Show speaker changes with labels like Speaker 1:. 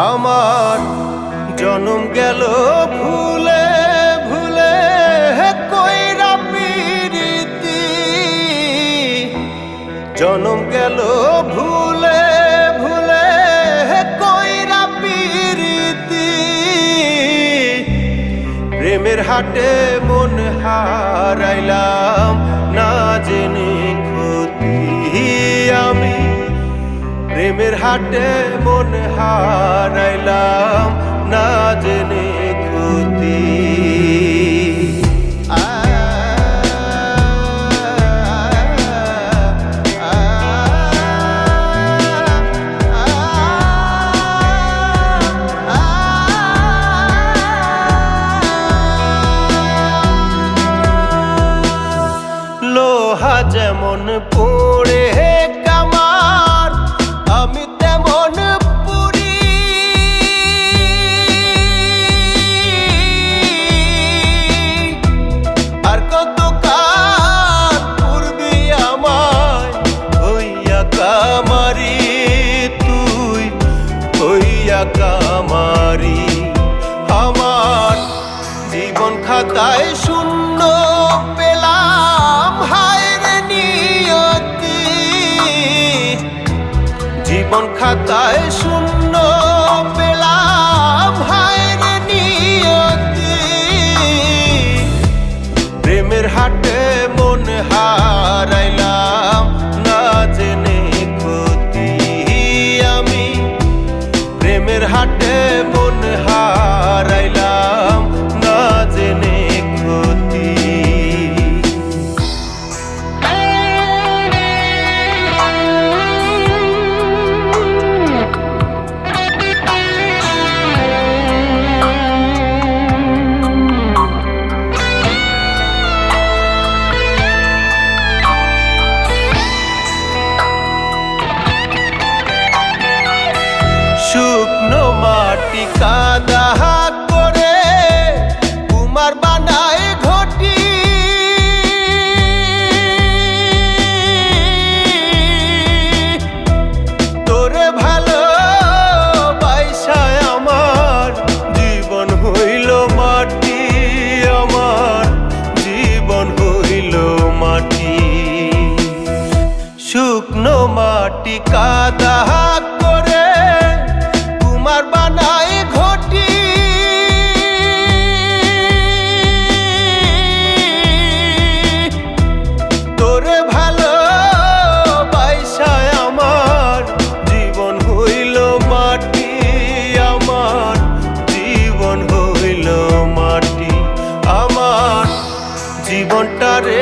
Speaker 1: আমার জনম গেল ভুলে ভুলে কইরা পিরিতি, জনম গেল ভুলে ভুলে কইরা পিরিতি। প্রেমের হাটে মন হারাইলাম না জেনে ক্ষতি আমি, প্রেমের হাটে মন হারাইলাম না জেনে ক্ষতি। লোহা যেমন পড়ে কামার, আমি তেমন পুরি। আর কত কাল পূর্বি আমায় হইয়া কামারি, তুই হইয়া কামারি। আমার জীবন খাতায় শূন্য পেলাম হায়রে নিয়তি, জীবন খাতায় শূন্য পেলাম হায়রে নিয়তি। প্রেমের হাটে মন হারাইলাম না জেনে ক্ষতি আমি, প্রেমের হাটে মন হারাইলাম না জেনে ক্ষতি। শুকনো মাটি কাদা করে কুমার বানায় ঘটি, তোরে ভালো বাইসায় আমার জীবন হইল মাটি, আমার জীবন হইল মাটি। শুকনো মাটি কাদা করে কুমার বানায় ঘটি, তোরে ভালো বাইসায় আমার জীবন হইল মাটি, আমার জীবন হইল মাটি। আমার জীবনটা রে